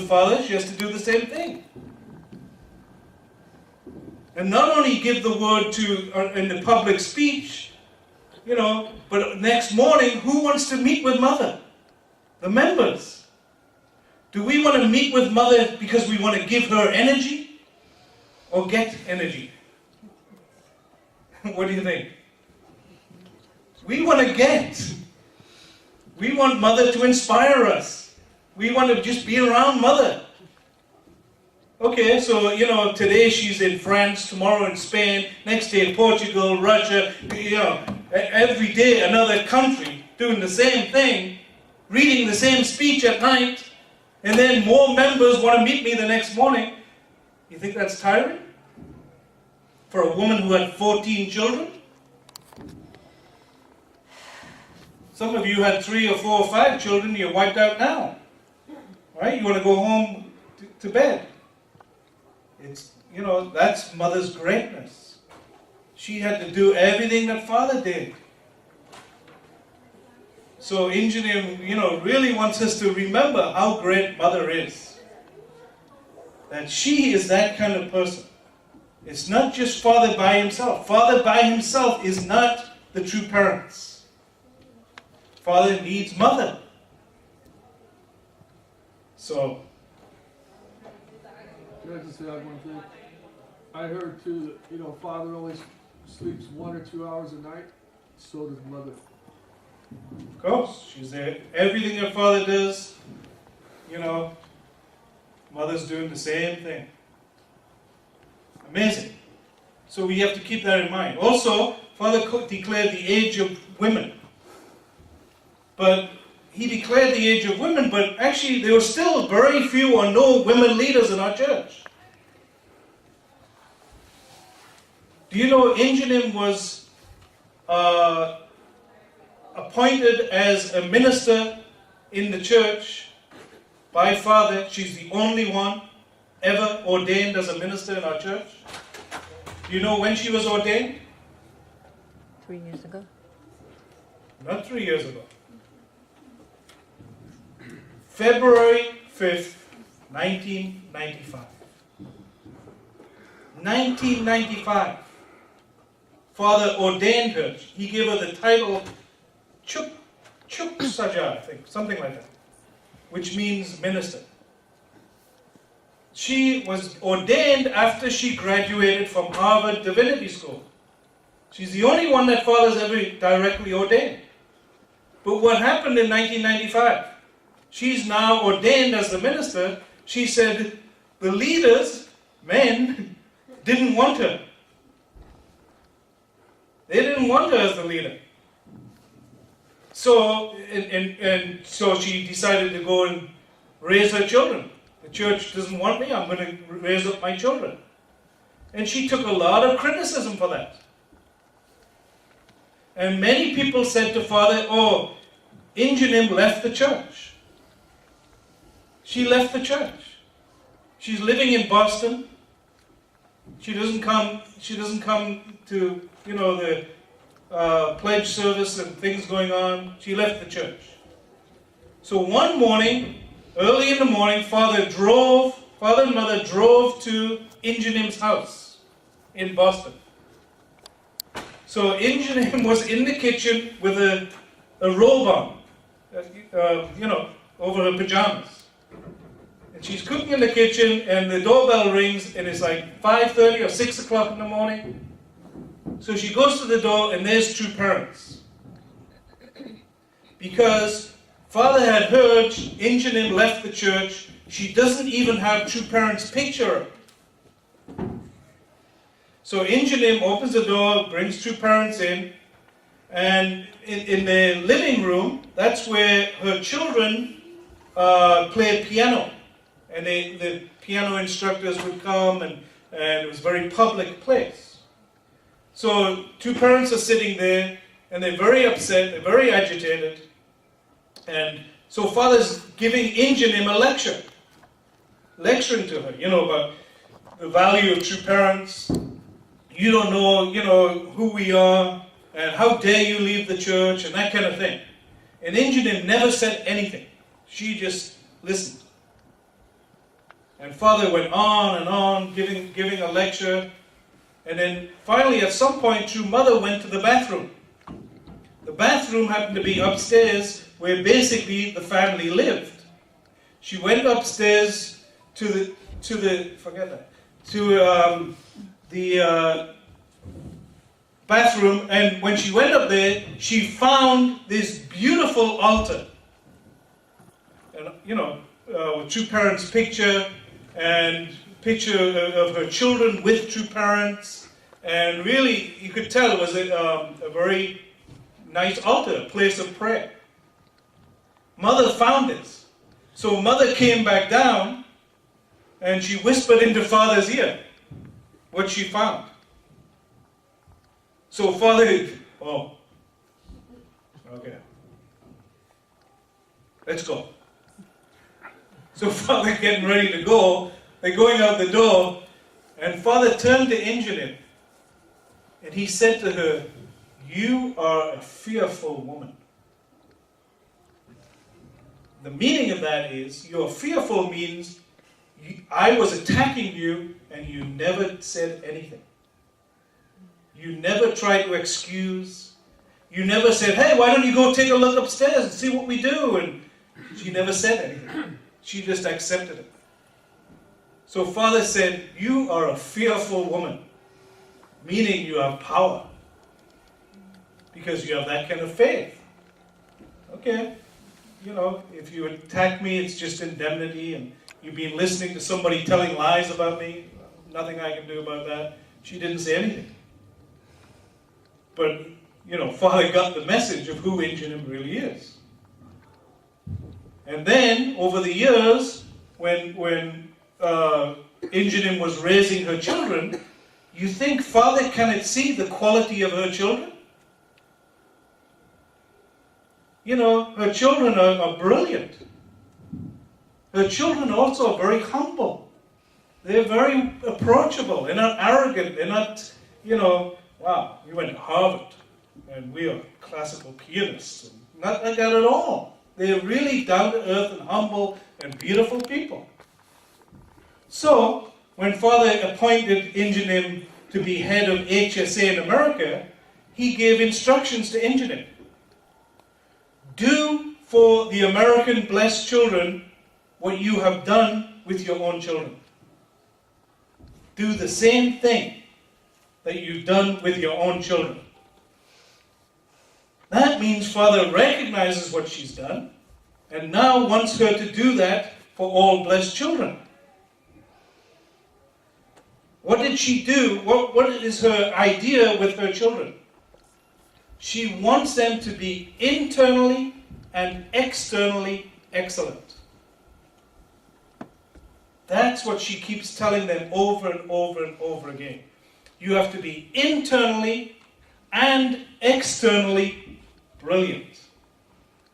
father, she has to do the same thing. And not only give the word in the public speech, but next morning, who wants to meet with mother? The members. Do we want to meet with mother because we want to give her energy or get energy? What do you think? We want to get. We want mother to inspire us. We want to just be around mother. Okay, so, today she's in France, tomorrow in Spain, next day Portugal, Russia, every day another country doing the same thing, reading the same speech at night, and then more members want to meet me the next morning. You think that's tiring? For a woman who had 14 children? Some of you had 3 or 4 or 5 children, you're wiped out now. Right? You want to go home to bed. That's mother's greatness. She had to do everything that father did. So Ingenim, really wants us to remember how great mother is. That she is that kind of person. It's not just father by himself. Father by himself is not the true parents. Father needs mother. So, can I just add one thing? I heard too that, father only sleeps 1 or 2 hours a night, so does mother. Of course, she's there. Everything her father does, mother's doing the same thing. Amazing. So we have to keep that in mind. Also, Father declared the age of women. But he declared the age of women, but actually there were still very few or no women leaders in our church. Do you know Ingenim was appointed as a minister in the church by Father? She's the only one ever ordained as a minister in our church. Do you know when she was ordained? 3 years ago. Not 3 years ago. February 5th, 1995. 1995. Father ordained her. He gave her the title Chuk Saja, I think, something like that, which means minister. She was ordained after she graduated from Harvard Divinity School. She's the only one that Father's ever directly ordained. But what happened in 1995? She's now ordained as the minister. She said the leaders, men, didn't want her. They didn't want her as the leader. So, and so she decided to go and raise her children. The church doesn't want me, I'm going to raise up my children. And she took a lot of criticism for that. And many people said to Father, Ingenim left the church. She left the church. She's living in Boston. She doesn't come to, the pledge service and things going on. She left the church. So one morning, early in the morning, Father and Mother drove to Ingenim's house in Boston. So Ingenim was in the kitchen with a robe on, over her pajamas. And she's cooking in the kitchen, and the doorbell rings, and it's like 5:30 or 6 o'clock in the morning. So she goes to the door, and there's two parents. Because Father had heard Ingenim left the church, she doesn't even have two parents' picture. So Ingenim opens the door, brings two parents in, and in the living room, that's where her children played piano. And the piano instructors would come, and it was a very public place. So two parents are sitting there, and they're very upset, they're very agitated. And so Father's giving Ingenim a lecturing to her, about the value of true parents. You don't know, who we are, and how dare you leave the church, and that kind of thing. And Ingenim never said anything. She just listened. And Father went on and on, giving a lecture. And then finally, at some point, True Mother went to the bathroom. The bathroom happened to be upstairs, where basically the family lived. She went upstairs to the bathroom, and when she went up there, she found this beautiful altar. And with True Parents' picture, and picture of her children with True Parents, and really, you could tell it was a very nice altar, a place of prayer. Mother found this. So Mother came back down, and she whispered into Father's ear what she found. So Father, okay. Let's go. So Father getting ready to go, they're going out the door, and Father turned to Ingenim, and he said to her, "You are a fearful woman." The meaning of that is, you're fearful means, I was attacking you, and you never said anything. You never tried to excuse. You never said, "Hey, why don't you go take a look upstairs and see what we do?" And she never said anything. She just accepted it. So Father said, "You are a fearful woman," meaning you have power. Because you have that kind of faith. Okay, if you attack me, it's just indemnity, and you've been listening to somebody telling lies about me, nothing I can do about that. She didn't say anything. But, Father got the message of who Ingenim really is. And then, over the years, when Ingenim was raising her children, you think Father cannot see the quality of her children? Her children are brilliant. Her children also are very humble. They're very approachable. They're not arrogant. They're not, wow, you went to Harvard and we are classical pianists. Not like that at all. They're really down to earth and humble and beautiful people. So, when Father appointed Ingenim to be head of HSA in America, he gave instructions to Ingenim. Do for the American blessed children what you have done with your own children. Do the same thing that you've done with your own children. That means Father recognizes what she's done and now wants her to do that for all blessed children. What did she do? What is her idea with her children? She wants them to be internally and externally excellent. That's what she keeps telling them over and over and over again. You have to be internally and externally brilliant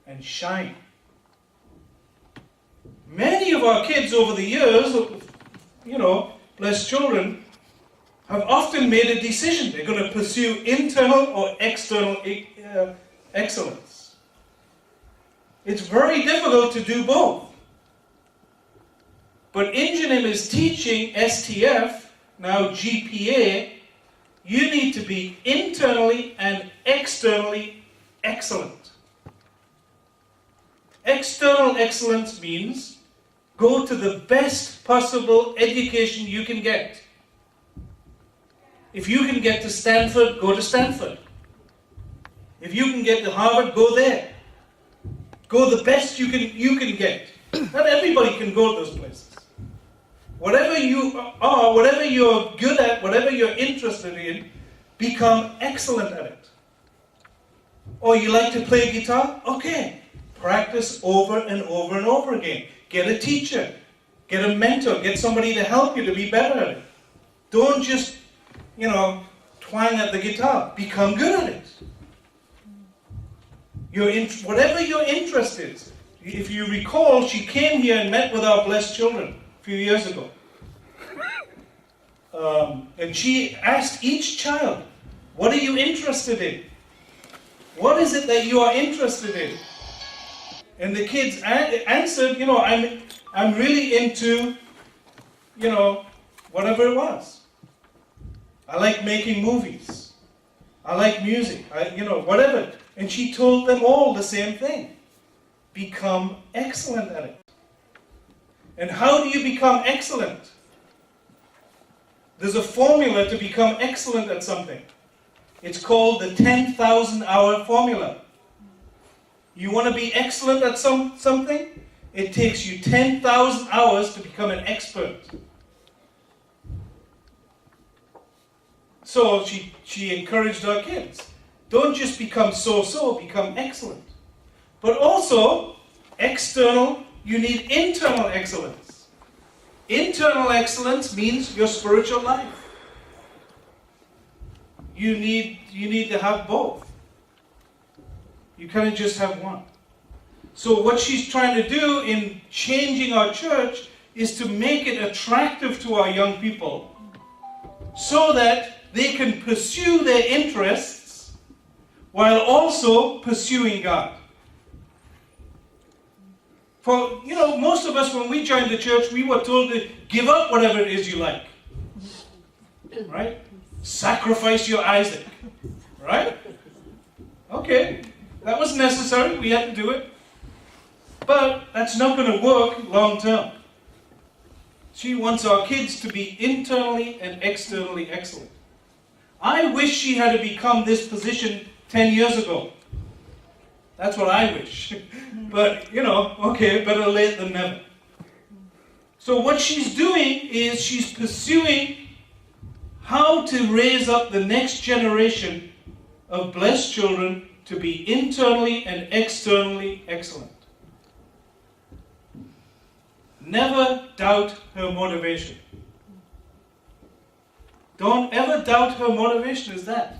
and shine. Many of our kids over the years, blessed children, have often made a decision. They're going to pursue internal or external excellence. It's very difficult to do both. But Ingenim is teaching STF, now GPA, you need to be internally and externally excellent. External excellence means go to the best possible education you can get. If you can get to Stanford, go to Stanford. If you can get to Harvard, go there. Go the best you can get. Not everybody can go to those places. Whatever you are, whatever you're good at, whatever you're interested in, become excellent at it. Or you like to play guitar? Okay. Practice over and over and over again. Get a teacher. Get a mentor. Get somebody to help you to be better at it. Don't just, twang at the guitar. Become good at it. Whatever your interest is. If you recall, she came here and met with our blessed children a few years ago. And she asked each child, what are you interested in? What is it that you are interested in? And the kids answered, I'm really into whatever it was. I like making movies. I like music. Whatever. And she told them all the same thing. Become excellent at it. And how do you become excellent? There's a formula to become excellent at something. It's called the 10,000 hour formula. You want to be excellent at something? It takes you 10,000 hours to become an expert. So she encouraged her kids. Don't just become so-so, become excellent. But also, you need internal excellence. Internal excellence means your spiritual life. You need to have both. You can't just have one. So what she's trying to do in changing our church is to make it attractive to our young people so that they can pursue their interests while also pursuing God. For, most of us, when we joined the church, we were told to give up whatever it is you like. Right? Sacrifice your Isaac. Right? Okay. That was necessary. We had to do it. But that's not going to work long term. She wants our kids to be internally and externally excellent. I wish she had to become this position 10 years ago. That's what I wish. But, okay, better late than never. So what she's doing is she's pursuing how to raise up the next generation of blessed children to be internally and externally excellent. Never doubt her motivation. Don't ever doubt her motivation is that.